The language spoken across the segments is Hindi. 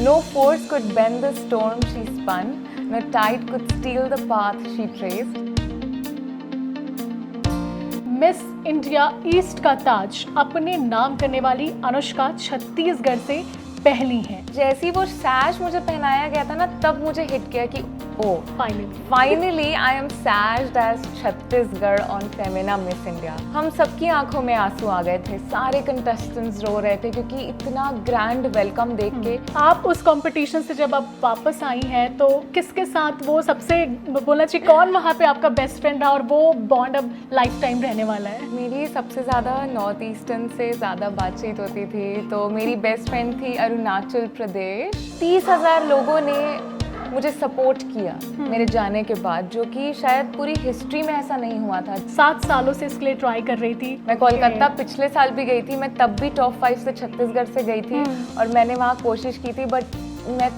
No force could bend the storm she spun, no tide could steal the path she traced. Miss India east का ताज अपने नाम करने वाली अनुष्का छत्तीसगढ़ से पहली हैं। जैसे ही वो सैश मुझे पहनाया गया था ना, तब मुझे हिट किया कि oh finally I am sashed as Chhattisgarh on Femina Miss India. हम सबकी आंखों में आंसू आ गए थे, सारे कंटेस्टेंट्स रो रहे थे क्योंकि इतना ग्रैंड वेलकम देख के। आप उस कंपटीशन से जब आप वापस आई हैं तो किसके साथ वो सबसे बोलना चाहिए कौन वहाँ पे आपका बेस्ट फ्रेंड रहा और वो बॉन्ड अब लाइफ टाइम रहने वाला है? मेरी सबसे ज़्यादा नॉर्थ ईस्टर्न से ज़्यादा बातचीत होती थी, तो मेरी बेस्ट फ्रेंड थी अरुणाचल प्रदेश। 30,000 लोगों ने मुझे सपोर्ट किया मेरे जाने के बाद, जो कि शायद पूरी हिस्ट्री में ऐसा नहीं हुआ था। 7 सालों से इसके लिए ट्राई कर रही थी। मैं कोलकाता पिछले साल भी गई थी, मैं तब भी टॉप 5 से छत्तीसगढ़ से गई थी और मैंने वहाँ कोशिश की थी, बट मैं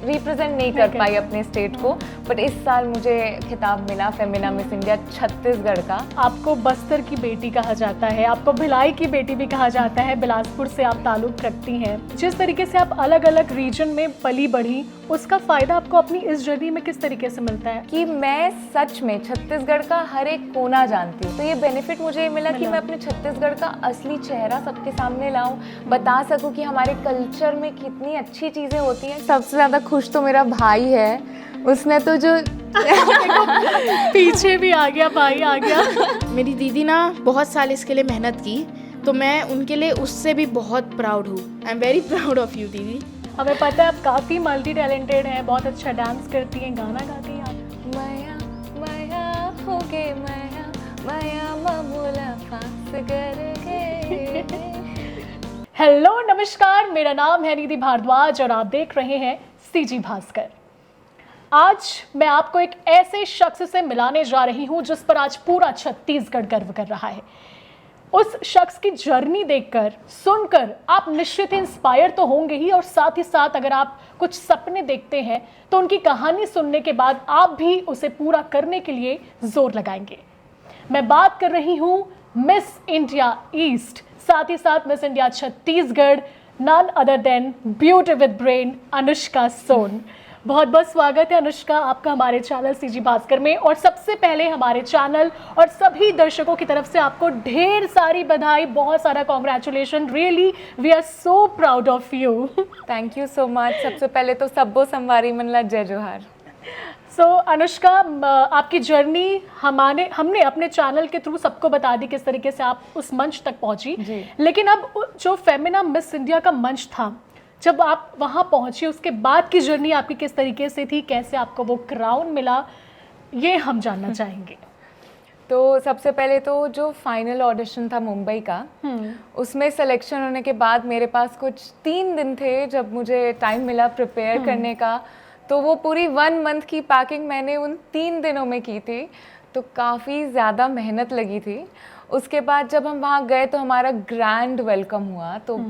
रिप्रेजेंट नहीं कर पाई अपने स्टेट को। बट इस साल मुझे खिताब मिला फेमिना मिस इंडिया छत्तीसगढ़ का। आपको बस्तर की बेटी कहा जाता है, आपको भिलाई की बेटी भी कहा जाता है, बिलासपुर से आप ताल्लुक रखती हैं। जिस तरीके से आप अलग अलग रीजन में पली बढ़ी, उसका फायदा आपको अपनी इस जर्नी में किस तरीके से मिलता है? कि मैं सच में छत्तीसगढ़ का हर एक कोना जानती हूँ, तो ये बेनिफिट मुझे मिला कि मैं अपने छत्तीसगढ़ का असली चेहरा सबके सामने लाऊं, बता सकूं कि हमारे कल्चर में कितनी अच्छी चीज़ें होती हैं। सबसे ज़्यादा खुश तो मेरा भाई है, उसने तो जो पीछे भी आ गया, भाई आ गया। मेरी दीदी ना बहुत साल इसके लिए मेहनत की, तो मैं उनके लिए उससे भी बहुत प्राउड हूँ। I am very proud of you दीदी। हमें पता है आप काफ़ी मल्टी टैलेंटेड हैं, बहुत अच्छा डांस करती हैं, गाना गाती हैं आप। माया माया हो गए, माया माया मामूला फास कर गए। हेलो नमस्कार, मेरा नाम है निधि भारद्वाज और आप देख रहे हैं सीजी भास्कर। आज मैं आपको एक ऐसे शख्स से मिलाने जा रही हूं जिस पर आज पूरा छत्तीसगढ़ गर्व कर रहा है। उस शख्स की जर्नी देखकर, सुनकर आप निश्चित इंस्पायर तो होंगे ही, और साथ ही साथ अगर आप कुछ सपने देखते हैं तो उनकी कहानी सुनने के बाद आप भी उसे पूरा करने के लिए जोर लगाएंगे। मैं बात कर रही हूं मिस इंडिया ईस्ट, साथ ही साथ Miss India Chhattisgarh, none other than beauty with brain Anushka Son. बहुत बहुत स्वागत है अनुष्का आपका हमारे चैनल सीजी भास्कर में। और सबसे पहले हमारे चैनल और सभी दर्शकों की तरफ से आपको ढेर सारी बधाई, बहुत सारा congratulation. Really we are so proud of you. Thank you so much. सबसे पहले तो सब्बो संवारी मनला जय जोहार। सो अनुष्का, आपकी जर्नी हमने अपने चैनल के थ्रू सबको बता दी किस तरीके से आप उस मंच तक पहुंची, लेकिन अब जो फेमिना मिस इंडिया का मंच था, जब आप वहां पहुंची उसके बाद की जर्नी आपकी किस तरीके से थी, कैसे आपको वो क्राउन मिला, ये हम जानना चाहेंगे। तो सबसे पहले तो जो फाइनल ऑडिशन था मुंबई का, उसमें सिलेक्शन होने के बाद मेरे पास कुछ 3 दिन थे जब मुझे टाइम मिला प्रिपेयर करने का। तो वो पूरी 1 मंथ की पैकिंग मैंने उन 3 दिनों में की थी, तो काफ़ी ज़्यादा मेहनत लगी थी। उसके बाद जब हम वहाँ गए तो हमारा ग्रैंड वेलकम हुआ, तो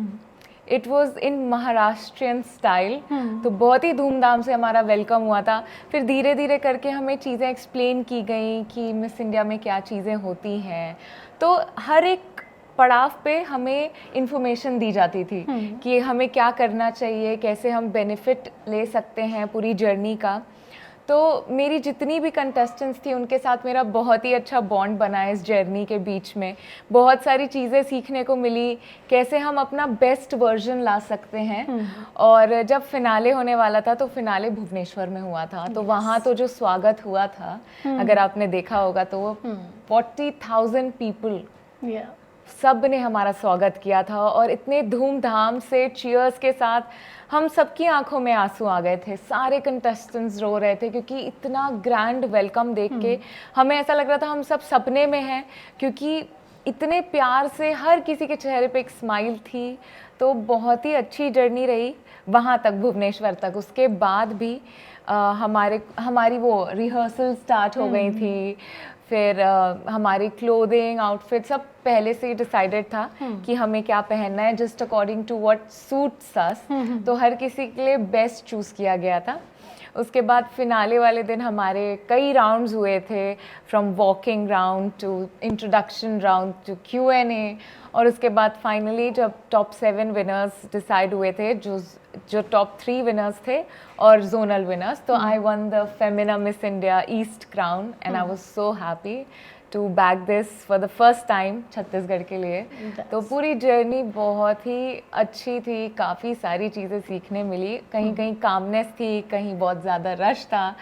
it was in Maharashtrian style, तो बहुत ही धूमधाम से हमारा वेलकम हुआ था। फिर धीरे धीरे करके हमें चीज़ें एक्सप्लेन की गई कि मिस इंडिया में क्या चीज़ें होती हैं, तो हर एक पड़ाव पे हमें इंफॉर्मेशन दी जाती थी कि हमें क्या करना चाहिए, कैसे हम बेनिफिट ले सकते हैं पूरी जर्नी का। तो मेरी जितनी भी कंटेस्टेंट्स थी उनके साथ मेरा बहुत ही अच्छा बॉन्ड बना है इस जर्नी के बीच में। बहुत सारी चीज़ें सीखने को मिली, कैसे हम अपना बेस्ट वर्जन ला सकते हैं। और जब फिनाले होने वाला था तो फिनाले भुवनेश्वर में हुआ था, तो वहाँ तो जो स्वागत हुआ था, अगर आपने देखा होगा तो वो 40,000 पीपल सब ने हमारा स्वागत किया था, और इतने धूमधाम से चीयर्स के साथ हम सबकी आंखों में आंसू आ गए थे। सारे कंटेस्टेंट्स रो रहे थे क्योंकि इतना ग्रैंड वेलकम देख के हमें ऐसा लग रहा था हम सब सपने में हैं, क्योंकि इतने प्यार से हर किसी के चेहरे पे एक स्माइल थी। तो बहुत ही अच्छी जर्नी रही वहाँ तक, भुवनेश्वर तक। उसके बाद भी हमारी वो रिहर्सल स्टार्ट हो गई थी। फिर हमारी क्लोथिंग, आउटफिट सब पहले से ही डिसाइडेड था कि हमें क्या पहनना है, just according to what suits us. तो हर किसी के लिए बेस्ट चूज़ किया गया था। उसके बाद फिनाले वाले दिन हमारे कई राउंड्स हुए थे, from walking round to introduction round to Q&A, और उसके बाद फाइनली जब टॉप 7 विनर्स डिसाइड हुए थे, जो टॉप 3 विनर्स थे और जोनल विनर्स, तो I won the Femina Miss India East crown and I was so happy to back this for the first time Chhattisgarh के लिए। तो पूरी जर्नी बहुत ही अच्छी थी, काफ़ी सारी चीज़ें सीखने मिली, कहीं कहीं कामनेस थी, कहीं बहुत ज़्यादा रश था,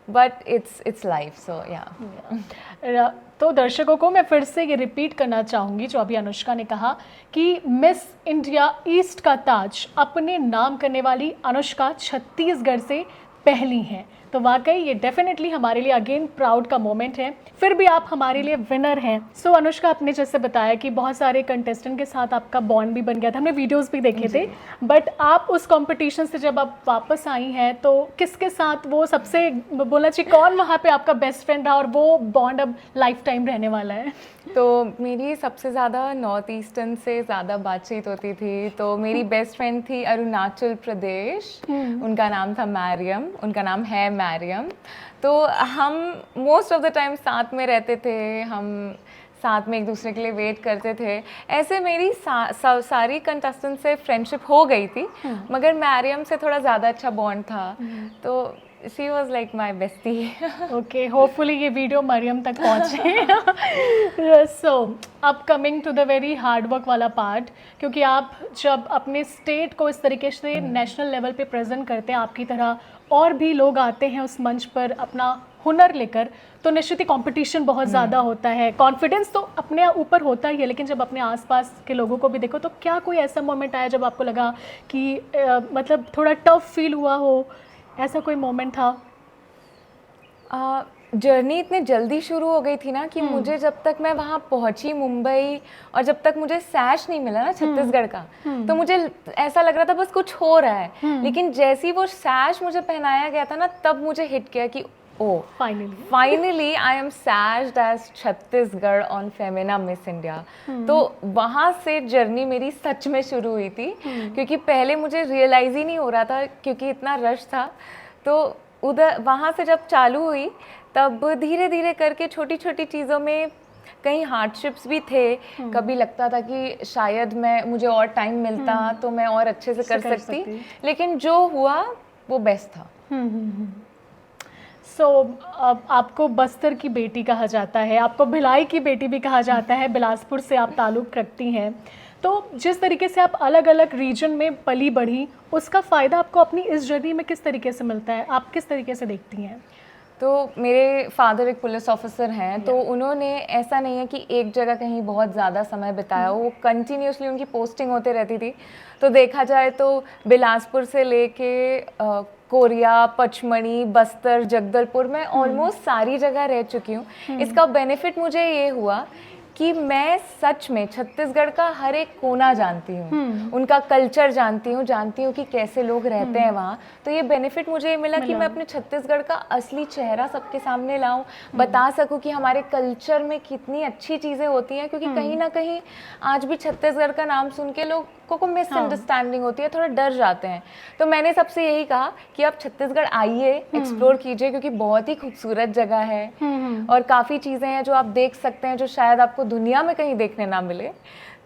बट इट्स लाइफ, सो या। तो दर्शकों को मैं फिर से ये रिपीट करना चाहूँगी जो अभी अनुष्का ने कहा कि मिस इंडिया ईस्ट का ताज अपने नाम करने वाली अनुष्का छत्तीसगढ़ से पहली हैं। तो वाकई ये डेफिनेटली हमारे लिए अगेन प्राउड का मोमेंट है, फिर भी आप हमारे लिए विनर हैं। सो अनुष्का, आपने जैसे बताया कि बहुत सारे कंटेस्टेंट के साथ आपका बॉन्ड भी बन गया था, हमने वीडियोस भी देखे थे, बट आप उस कंपटीशन से जब आप वापस आई हैं तो किसके साथ वो सबसे बोलना चाहिए कौन वहाँ पे आपका बेस्ट फ्रेंड रहा और वो बॉन्ड अब लाइफ टाइम रहने वाला है? तो मेरी सबसे ज़्यादा नॉर्थ ईस्टर्न से ज़्यादा बातचीत होती थी, तो मेरी बेस्ट फ्रेंड थी अरुणाचल प्रदेश, उनका नाम था मैरियम, उनका नाम है मैरियम। तो हम मोस्ट ऑफ द टाइम साथ में रहते थे, हम साथ में एक दूसरे के लिए वेट करते थे। ऐसे मेरी सारी कंटेस्टेंट से फ्रेंडशिप हो गई थी, मगर मैरियम से थोड़ा ज़्यादा अच्छा बॉन्ड था, तो she was like my bestie. Okay, hopefully ये वीडियो मरियम तक पहुँचे। So, अब coming to the very hard work वाला पार्ट, क्योंकि आप जब अपने स्टेट को इस तरीके से नेशनल लेवल पे प्रेजेंट करते हैं, आपकी तरह और भी लोग आते हैं उस मंच पर अपना हुनर लेकर, तो निश्चित ही कंपटीशन बहुत ज़्यादा होता है। कॉन्फिडेंस तो अपने ऊपर होता ही है, लेकिन जब अपने आसपास के लोगों को भी देखो, तो क्या कोई ऐसा मोमेंट आया जब आपको लगा कि मतलब थोड़ा टफ फील हुआ हो, ऐसा कोई मोमेंट था? जर्नी इतनी जल्दी शुरू हो गई थी ना कि मुझे जब तक मैं वहाँ पहुँची मुंबई और जब तक मुझे सैश नहीं मिला ना छत्तीसगढ़ का, तो मुझे ऐसा लग रहा था बस कुछ हो रहा है। लेकिन जैसे ही वो सैश मुझे पहनाया गया था ना, तब मुझे हिट किया कि oh finally I am sashed as Chhattisgarh on Femina Miss India. तो वहाँ से जर्नी मेरी सच में शुरू हुई थी, क्योंकि पहले मुझे रियलाइज़ ही नहीं हो रहा था क्योंकि इतना रश था। तो उधर वहाँ से जब चालू हुई, तब धीरे धीरे करके छोटी छोटी चीज़ों में कहीं हार्डशिप्स भी थे, कभी लगता था कि शायद मुझे और टाइम मिलता तो मैं और अच्छे से कर सकती, लेकिन जो हुआ वो बेस्ट था। सो आपको बस्तर की बेटी कहा जाता है, आपको भिलाई की बेटी भी कहा जाता है, बिलासपुर से आप ताल्लुक़ रखती हैं। तो जिस तरीके से आप अलग अलग रीजन में पली बढ़ी, उसका फ़ायदा आपको अपनी इस जर्नी में किस तरीके से मिलता है? आप किस तरीके से देखती हैं? तो मेरे फादर एक पुलिस ऑफिसर हैं, तो उन्होंने ऐसा नहीं है कि एक जगह कहीं बहुत ज़्यादा समय बिताया, वो कंटिन्यूसली उनकी पोस्टिंग होते रहती थी। तो देखा जाए तो बिलासपुर से लेके कोरिया, पचमढ़ी, बस्तर, जगदलपुर में ऑलमोस्ट सारी जगह रह चुकी हूँ। इसका बेनिफिट मुझे ये हुआ कि मैं सच में छत्तीसगढ़ का हर एक कोना जानती हूँ, उनका कल्चर जानती हूँ कि कैसे लोग रहते हैं वहाँ। तो ये बेनिफिट मुझे ये मिला कि मैं अपने छत्तीसगढ़ का असली चेहरा सबके सामने लाऊं, बता सकूं कि हमारे कल्चर में कितनी अच्छी चीज़ें होती हैं, क्योंकि कहीं ना कहीं आज भी छत्तीसगढ़ का नाम सुन के लोगों को मिसअंडरस्टैंडिंग होती है, थोड़ा डर जाते हैं। तो मैंने सबसे यही कहा कि आप छत्तीसगढ़ आइए, एक्सप्लोर कीजिए, क्योंकि बहुत ही खूबसूरत जगह है और काफ़ी चीज़ें हैं जो आप देख सकते हैं जो शायद आपको दुनिया में कहीं देखने ना मिले।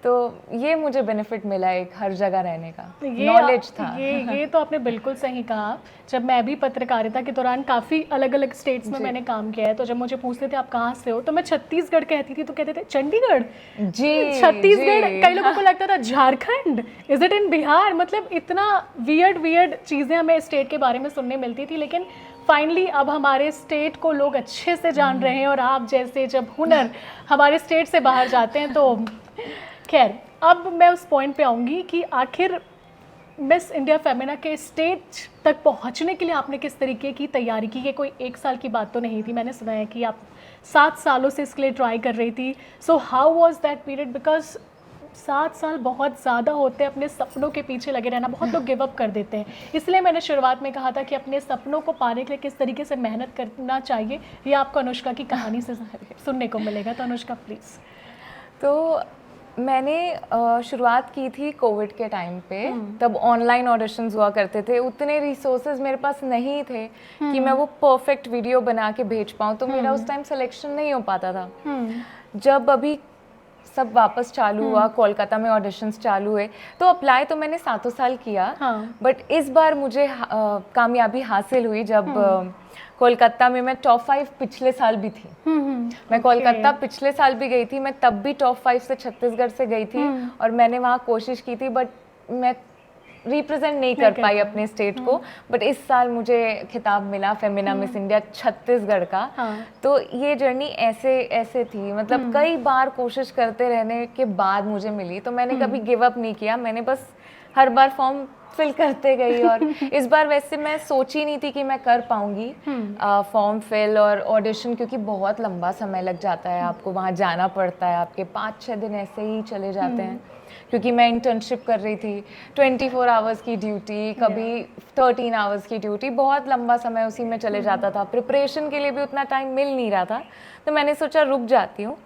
तो ये मुझे बेनिफिट मिला एक हर जगह रहने का, नॉलेज था। ये तो आपने बिल्कुल सही कहा। जब मैं भी पत्रकारिता के दौरान काफ़ी अलग अलग स्टेट्स में मैंने काम किया है, तो जब मुझे पूछते थे आप कहाँ से हो, तो मैं छत्तीसगढ़ कहती थी, तो कहते थे चंडीगढ़, जी छत्तीसगढ़। कई लोगों को लगता था Jharkhand, is it in Bihar? मतलब इतना वियर्ड चीज़ें हमें स्टेट के बारे में सुनने मिलती थी, लेकिन फाइनली अब हमारे स्टेट को लोग अच्छे से जान रहे हैं। और आप जैसे जब हुनर हमारे स्टेट से बाहर जाते हैं, तो खैर अब मैं उस पॉइंट पे आऊँगी कि आखिर मिस इंडिया फेमिना के स्टेज तक पहुँचने के लिए आपने किस तरीके की तैयारी की? ये कोई एक साल की बात तो नहीं थी, मैंने सुना है कि आप 7 सालों से इसके लिए ट्राई कर रही थी। So how was that period? Because 7 साल बहुत ज़्यादा होते हैं अपने सपनों के पीछे लगे रहना, बहुत लोग गिव अप कर देते हैं। इसलिए मैंने शुरुआत में कहा था कि अपने सपनों को पाने के लिए किस तरीके से मेहनत करना चाहिए, ये आपको अनुष्का की कहानी से सुनने को मिलेगा। तो अनुष्का प्लीज़। तो मैंने शुरुआत की थी कोविड के टाइम पे, तब ऑनलाइन ऑडिशंस हुआ करते थे, उतने रिसोर्सेज मेरे पास नहीं थे कि मैं वो परफेक्ट वीडियो बना के भेज पाऊँ, तो मेरा उस टाइम सिलेक्शन नहीं हो पाता था। जब अभी सब वापस चालू हुआ, कोलकाता में ऑडिशंस चालू हुए, तो अप्लाई तो मैंने 7 साल किया, बट इस बार मुझे कामयाबी हासिल हुई जब कोलकाता में मैं टॉप 5 पिछले साल भी थी। मैं कोलकाता पिछले साल भी गई थी, मैं तब भी टॉप 5 से छत्तीसगढ़ से गई थी और मैंने वहाँ कोशिश की थी, बट मैं रिप्रेजेंट नहीं कर पाई अपने स्टेट को। बट इस साल मुझे खिताब मिला फेमिना मिस इंडिया छत्तीसगढ़ का। तो ये जर्नी ऐसे थी, मतलब कई बार कोशिश करते रहने के बाद मुझे मिली, तो मैंने कभी गिव अप नहीं किया, मैंने बस हर बार फॉर्म फिल करते गई। और इस बार वैसे मैं सोची नहीं थी कि मैं कर पाऊंगी फॉर्म फिल और ऑडिशन, क्योंकि बहुत लंबा समय लग जाता है, आपको वहाँ जाना पड़ता है, आपके 5-6 दिन ऐसे ही चले जाते हैं, क्योंकि मैं इंटर्नशिप कर रही थी, 24 आवर्स की ड्यूटी, कभी 13 आवर्स की ड्यूटी, बहुत लंबा समय उसी में चले जाता था। प्रिपरेशन के लिए भी उतना टाइम मिल नहीं रहा था, तो मैंने सोचा रुक जाती हूँ,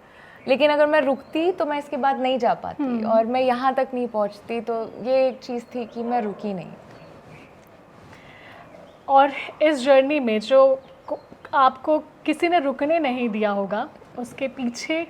लेकिन अगर मैं रुकती तो मैं इसके बाद नहीं जा पाती और मैं यहाँ तक नहीं पहुँचती, तो ये एक चीज़ थी कि मैं रुकी नहीं। और इस जर्नी में जो आपको किसी ने रुकने नहीं दिया होगा, उसके पीछे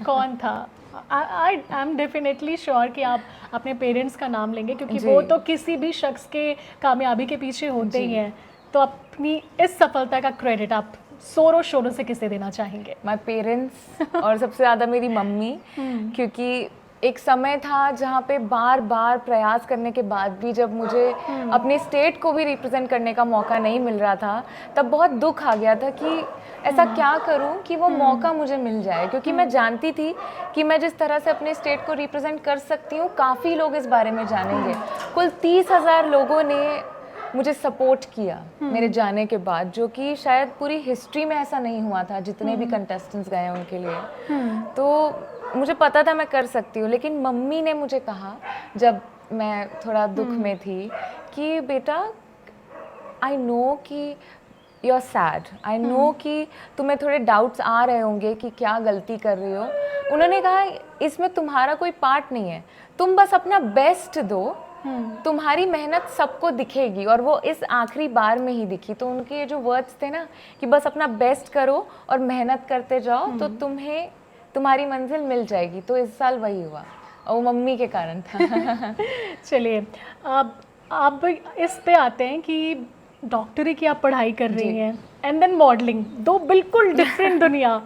कौन था? आई एम डेफिनेटली श्योर कि आप अपने पेरेंट्स का नाम लेंगे, क्योंकि वो तो किसी भी शख्स के कामयाबी के पीछे होते ही हैं। तो अपनी इस सफलता का क्रेडिट आप शोरों शोरों से किसे देना चाहेंगे? माय पेरेंट्स और सबसे ज़्यादा मेरी मम्मी, क्योंकि एक समय था जहाँ पे बार बार प्रयास करने के बाद भी जब मुझे अपने स्टेट को भी रिप्रेजेंट करने का मौका नहीं मिल रहा था, तब बहुत दुख आ गया था कि ऐसा क्या करूं कि वो मौका मुझे मिल जाए, क्योंकि मैं जानती थी कि मैं जिस तरह से अपने स्टेट को रिप्रेजेंट कर सकती हूँ, काफ़ी लोग इस बारे में जानेंगे। कुल 30,000 लोगों ने मुझे सपोर्ट किया मेरे जाने के बाद, जो कि शायद पूरी हिस्ट्री में ऐसा नहीं हुआ था, जितने भी कंटेस्टेंट्स गए उनके लिए। तो मुझे पता था मैं कर सकती हूँ, लेकिन मम्मी ने मुझे कहा जब मैं थोड़ा दुख में थी कि बेटा, आई नो कि you are sad, I know कि तुम्हें थोड़े डाउट्स आ रहे होंगे कि क्या गलती कर रही हो। उन्होंने कहा इसमें तुम्हारा कोई पार्ट नहीं है, तुम बस अपना बेस्ट दो, तुम्हारी मेहनत सबको दिखेगी। और वो इस आखिरी बार में ही दिखी। तो उनके जो वर्ड्स थे ना कि बस अपना बेस्ट करो और मेहनत करते जाओ, तो तुम्हें तुम्हारी मंजिल मिल जाएगी। तो इस साल वही हुआ और वो मम्मी के कारण था। चलिए, अब इस पे आते हैं कि डॉक्टरी की आप पढ़ाई कर रही हैं एंड देन मॉडलिंग, दो बिल्कुल डिफरेंट दुनिया।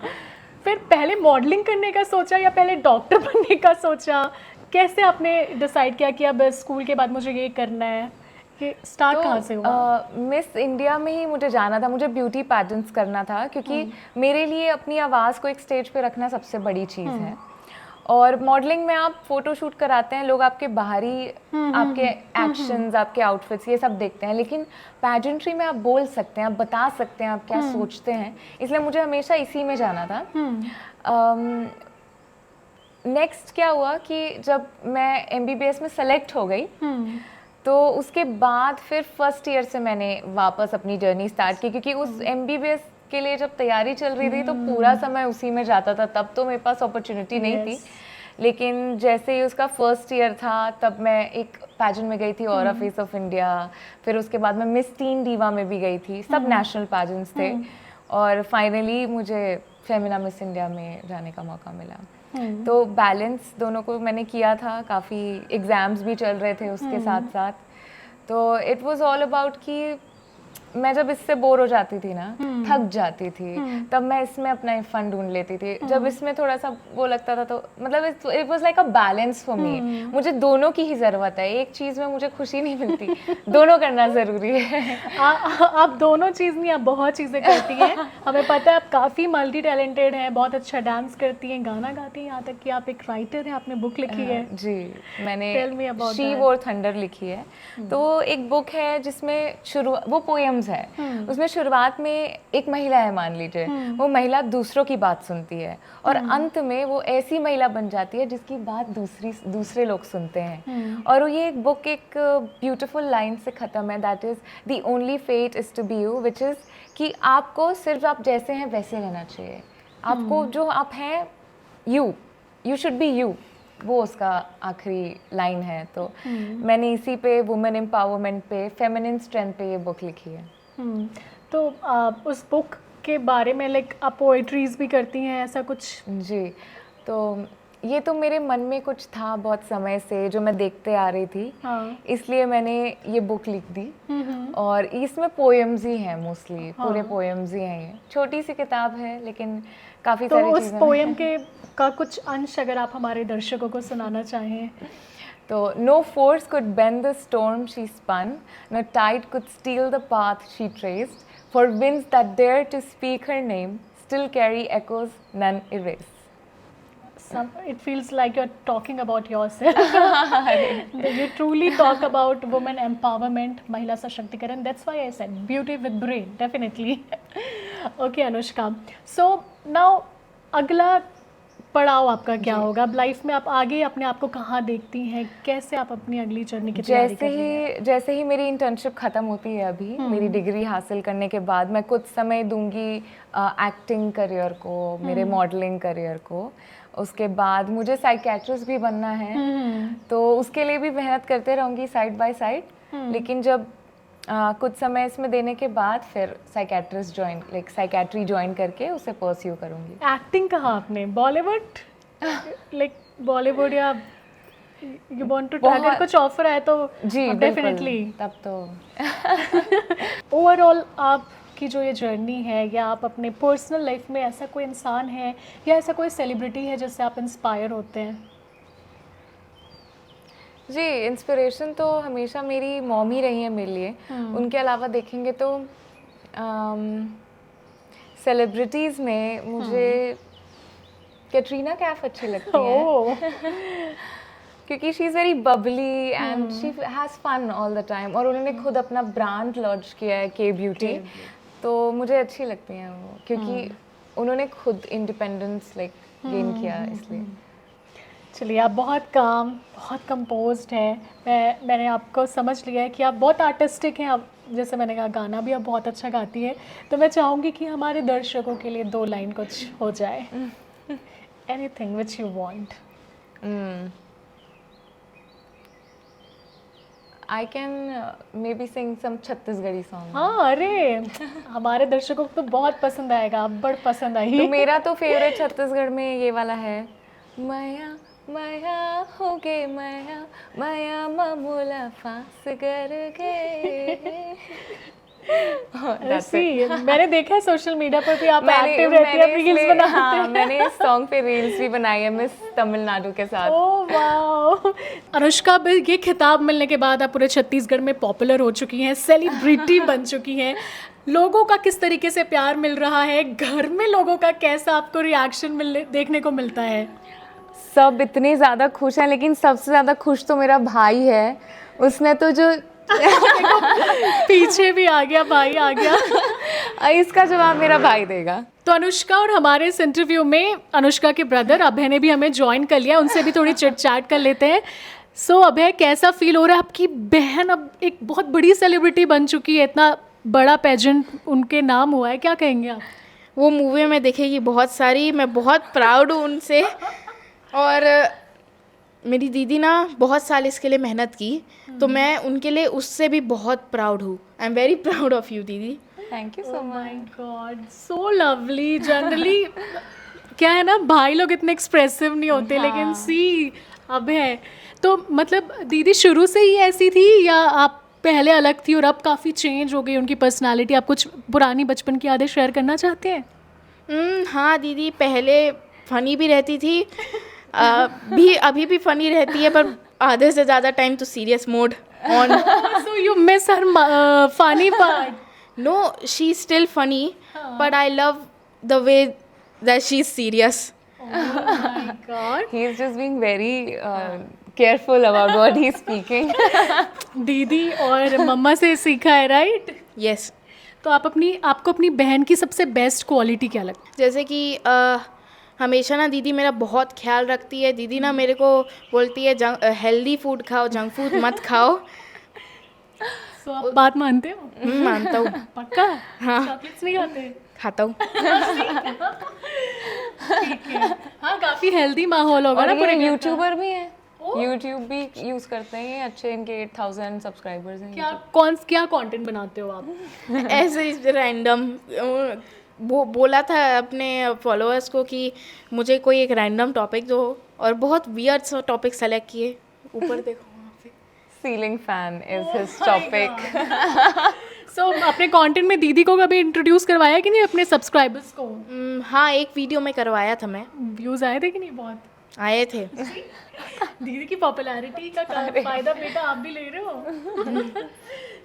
फिर पहले मॉडलिंग करने का सोचा या पहले डॉक्टर बनने का सोचा? कैसे आपने डिसाइड किया कि अब स्कूल के बाद मुझे ये करना है? कि स्टार्ट तो, कहाँ से हुआ? मिस इंडिया में ही मुझे जाना था, मुझे ब्यूटी पैजेंट्स करना था, क्योंकि मेरे लिए अपनी आवाज़ को एक स्टेज पे रखना सबसे बड़ी चीज़ है। और मॉडलिंग में आप फोटो शूट कराते हैं, लोग आपके बाहरी आपके एक्शंस, आपके आउटफिट्स, ये सब देखते हैं, लेकिन पैजेंट्री में आप बोल सकते हैं, आप बता सकते हैं आप क्या सोचते हैं, इसलिए मुझे हमेशा इसी में जाना था। नेक्स्ट क्या हुआ कि जब मैं MBBS में सेलेक्ट हो गई, तो उसके बाद फिर फर्स्ट ईयर से मैंने वापस अपनी जर्नी स्टार्ट की, क्योंकि उस MBBS के लिए जब तैयारी चल रही थी तो पूरा समय उसी में जाता था। तब तो मेरे पास अपॉर्चुनिटी नहीं थी, लेकिन जैसे ही उसका फर्स्ट ईयर था तब मैं एक पैजेंट में गई थी, ऑरा फेस ऑफ इंडिया, फिर उसके बाद मैं मिस टीन डीवा में भी गई थी, सब नेशनल पैजेंट्स थे, और फाइनली मुझे फेमिना मिस इंडिया में जाने का मौका मिला। तो बैलेंस दोनों को मैंने किया था, काफ़ी एग्ज़ाम्स भी चल रहे थे उसके साथ साथ। तो इट वाज ऑल अबाउट कि मैं जब इससे बोर हो जाती थी ना, थक जाती थी, तब मैं इसमें अपना फन ढूंढ लेती थी। जब इसमें थोड़ा सा वो लगता था, तो मतलब it was like a balance for me. मुझे दोनों की ही ज़रूरत है, एक चीज़ में मुझे खुशी नहीं मिलती, दोनों करना ज़रूरी है। आप दोनों चीज़ नहीं, आप बहुत चीज़ें करती हैं। हमें पता है आप काफ़ी मल्टी टैलेंटेड हैं, बहुत अच्छा डांस करती हैं, गाना गाती हैं, यहाँ तक कि आप एक राइटर हैं, आपने बुक लिखी है। जी, मैंने शी वोर थंडर लिखी है। तो एक बुक है जिसमें वो पोएम्स है, उसमें शुरुआत में एक महिला है, मान लीजिए, वो महिला दूसरों की बात सुनती है, और अंत में वो ऐसी महिला बन जाती है जिसकी बात दूसरे लोग सुनते हैं। और ये एक बुक एक ब्यूटीफुल लाइन से ख़त्म है, that is the only fate is to be you, which is कि आपको सिर्फ आप जैसे हैं वैसे रहना चाहिए, आपको जो आप हैं, यू शुड बी यू, वो उसका आखिरी लाइन है। तो मैंने इसी पे वुमेन एम्पावरमेंट पे, फेमिनिन स्ट्रेंथ पे ये बुक लिखी है। तो उस बुक के बारे में लाइक आप पोएट्रीज भी करती हैं, ऐसा कुछ? जी, तो ये तो मेरे मन में कुछ था बहुत समय से जो मैं देखते आ रही थी, हाँ। इसलिए मैंने ये बुक लिख दी। और इसमें पोएम्स ही हैं मोस्टली, पूरे पोएम्स ही हैं। ये छोटी सी किताब है लेकिन काफ़ी तो सारी उस चीज़ें पोएम के का कुछ अंश अगर आप हमारे दर्शकों को सुनाना चाहें। तो no force could bend the storm she spun, no tide could steal the path she traced, for winds that dare to speak her name still carry echoes none erase. It feels like you're talking about yourself. You truly talk about women empowerment, महिला सशक्तिकरण. That's why I said beauty with brain, definitely. Okay, Anushka. So now अगला पड़ाव आपका क्या होगा अब लाइफ में? आप आगे अपने आप को कहाँ देखती हैं? कैसे आप अपनी अगली जर्नी की तैयारी कर रही हैं? जैसे ही मेरी इंटर्नशिप ख़त्म होती है अभी, मेरी डिग्री हासिल करने के बाद मैं कुछ समय दूंगी एक्टिंग करियर को, मेरे मॉडलिंग करियर को। उसके बाद मुझे साइकियाट्रिस्ट भी बनना है, तो उसके लिए भी मेहनत करते रहूँगी साइड बाय साइड। लेकिन जब कुछ समय इसमें देने के बाद फिर साइकियाट्री ज्वाइन करके उसे परस्यू करूँगी। एक्टिंग कहाँ आपने? बॉलीवुड बॉलीवुड या यू वांट टू, अगर कुछ ऑफर है तो जी डेफिनेटली तब तो। ओवरऑल आपकी जो ये जर्नी है, या आप अपने पर्सनल लाइफ में ऐसा कोई इंसान है या ऐसा कोई सेलिब्रिटी है जिससे आप इंस्पायर होते हैं? जी, इंस्पिरेशन तो हमेशा मेरी मॉम ही रही है मेरे लिए। उनके अलावा देखेंगे तो सेलिब्रिटीज़ में मुझे कैटरीना कैफ अच्छी लगती है। क्योंकि she is very bubbly and she has fun all the time, और उन्होंने खुद अपना ब्रांड लॉन्च किया है के ब्यूटी, तो मुझे अच्छी लगती हैं वो, क्योंकि उन्होंने खुद इंडिपेंडेंस गेन किया इसलिए। चलिए, आप बहुत काम, बहुत कंपोज्ड हैं। मैंने आपको समझ लिया है कि आप बहुत आर्टिस्टिक हैं। आप जैसे मैंने कहा, गाना भी आप बहुत अच्छा गाती हैं, तो मैं चाहूँगी कि हमारे दर्शकों के लिए 2 लाइन कुछ हो जाए। Anything which you want. I can maybe sing some Chhattisgarhi song. हाँ, अरे हमारे दर्शकों को तो बहुत पसंद आएगा, आप बड़ पसंद आई। तो मेरा तो फेवरेट छत्तीसगढ़ में ये वाला है, माया माया हो गे माया माया मामूला फांस कर गए। ऐसी मैंने देखा है सोशल मीडिया पर भी आप एक्टिव रहती हैं, रील्स बनाते हैं। हाँ, मैंने इस सॉन्ग पे रील्स भी बनाई है मिस तमिलनाडु के साथ। Oh wow. अनुष्का, ये खिताब मिलने के बाद आप पूरे छत्तीसगढ़ में पॉपुलर हो चुकी हैं, सेलिब्रिटी बन चुकी हैं। लोगों का किस तरीके से प्यार मिल रहा है? घर में लोगों का कैसा आपको रिएक्शन देखने को मिलता है? सब इतने ज़्यादा खुश हैं, लेकिन सबसे ज़्यादा खुश तो मेरा भाई है। उसने तो जो पीछे भी आ गया, भाई आ गया। इसका जवाब मेरा भाई देगा। तो अनुष्का, और हमारे इस इंटरव्यू में अनुष्का के ब्रदर अभय ने भी हमें ज्वाइन कर लिया, उनसे भी थोड़ी चिट चैट कर लेते हैं। सो अभय, कैसा फील हो रहा है? आपकी बहन अब एक बहुत बड़ी सेलिब्रिटी बन चुकी है, इतना बड़ा पेजेंट उनके नाम हुआ है, क्या कहेंगे आप? वो मूवी में देखेगी बहुत सारी, मैं बहुत प्राउड हूँ उनसे। और मेरी दीदी ना बहुत साल इसके लिए मेहनत की, तो मैं उनके लिए उससे भी बहुत प्राउड हूँ। I am very proud of you दीदी। Thank you so my god, so lovely. Generally क्या है ना, भाई लोग इतने एक्सप्रेसिव नहीं होते, लेकिन सी अभय तो मतलब दीदी शुरू से ही ऐसी थी या आप पहले अलग थी और अब काफ़ी चेंज हो गई उनकी पर्सनालिटी? आप कुछ पुरानी बचपन की यादें शेयर करना चाहते हैं? हाँ दीदी, पहले फनी भी रहती थी, अभी भी फनी रहती है, पर आधे से ज़्यादा टाइम तो serious mode on. So you miss her funny part? No, she is still funny, but I love the way that she is serious. My God, he is just being very careful about what he is speaking. दीदी और मम्मा से सीखा है, राइट? यस। तो आपको अपनी बहन की सबसे बेस्ट क्वालिटी क्या लगती है? जैसे कि हमेशा ना दीदी मेरा बहुत ख्याल रखती है। दीदी ना मेरे को बोलती है हेल्दी फूड खाओ, जंक फूड मत खाओ। तो आप बात मानते हो? मानता हूँ। पक्का? हाँ। चॉकलेट्स नहीं खाते? खाता हूँ। ठीक है। हाँ, काफ़ी हेल्दी माहौल होगा ना पूरे। यूट्यूबर भी हैं, यूट्यूब भी यूज़ करते हैं अच्छे, इनके 8000 सब्सक्राइबर्स हैं। क्या कंटेंट बनाते हो आप? ऐसे रैंडम वो बोला था अपने फॉलोअर्स को कि मुझे कोई एक रैंडम टॉपिक दो, और बहुत वियर्ड सा टॉपिक सेलेक्ट किए। ऊपर देखो वहाँ पे ceiling fan is his topic. So अपने कंटेंट में दीदी को कभी इंट्रोड्यूस करवाया कि नहीं अपने सब्सक्राइबर्स को? हाँ, एक वीडियो में करवाया था मैं, व्यूज आए थे कि नहीं? बहुत आए थे। दीदी की पॉपुलैरिटी का फायदा बेटा आप भी ले रहे हो।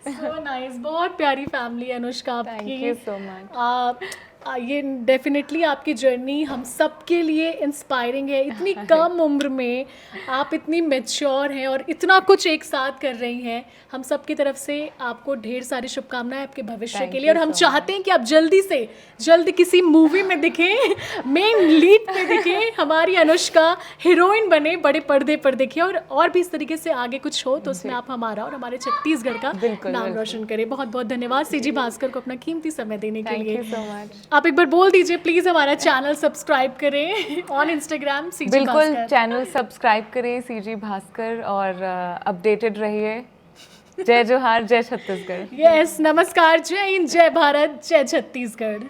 सो नाइस, बहुत प्यारी फैमिली है अनुष्का थैंक आपकी। You so much. ये डेफिनेटली आपकी जर्नी हम सब के लिए इंस्पायरिंग है। इतनी कम उम्र में आप इतनी मैच्योर हैं और इतना कुछ एक साथ कर रही हैं। हम सब की तरफ से आपको ढेर सारी शुभकामनाएं आपके भविष्य Thank के लिए, और you हम so चाहते हैं कि आप जल्दी से जल्द किसी मूवी में दिखें, मेन लीड पे दिखें, हमारी अनुष्का हीरोइन बने, बड़े पर्दे पर दिखे, और भी इस तरीके से आगे कुछ हो तो उसमें आप हमारा और हमारे छत्तीसगढ़ का बिल्कुल, नाम बिल्कुल। रोशन करें। बहुत बहुत धन्यवाद सीजी भास्कर को अपना कीमती समय देने के थैंक लिए। You so much. आप एक बार बोल दीजिए प्लीज, हमारा चैनल सब्सक्राइब करें ऑन इंस्टाग्राम सीजी बिल्कुल, भास्कर। चैनल सब्सक्राइब करें सीजी भास्कर, और अपडेटेड रहिए। जय जोहार, जय छत्तीसगढ़। यस, नमस्कार, जय हिंद, जय भारत, जय छत्तीसगढ़।